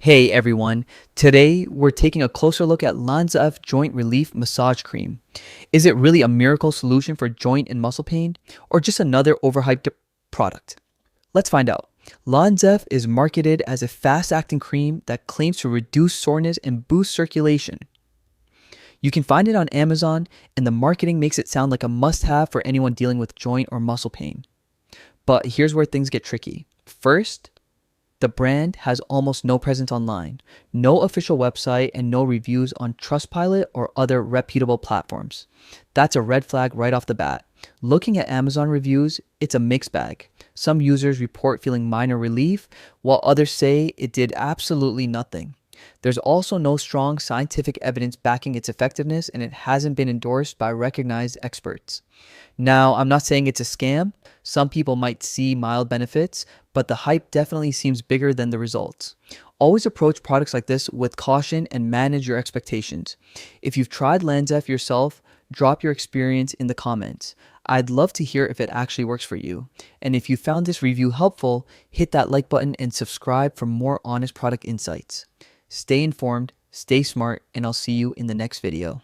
Hey everyone, today we're taking a closer look at Lanzf Joint Relief Massage Cream. Is it really a miracle solution for joint and muscle pain, or just another overhyped product? Let's find out. Lanzf is marketed as a fast-acting cream that claims to reduce soreness and boost circulation. You can find it on Amazon, and the marketing makes it sound like a must-have for anyone dealing with joint or muscle pain. But here's where things get tricky. First, the brand has almost no presence online, no official website, and no reviews on Trustpilot or other reputable platforms. That's a red flag right off the bat. Looking at Amazon reviews, it's a mixed bag. Some users report feeling minor relief, while others say it did absolutely nothing. There's also no strong scientific evidence backing its effectiveness, and it hasn't been endorsed by recognized experts. Now, I'm not saying it's a scam. Some people might see mild benefits, but the hype definitely seems bigger than the results. Always approach products like this with caution and manage your expectations. If you've tried Lanzf yourself, drop your experience in the comments. I'd love to hear if it actually works for you. And if you found this review helpful, hit that like button and subscribe for more honest product insights. Stay informed, stay smart, and I'll see you in the next video.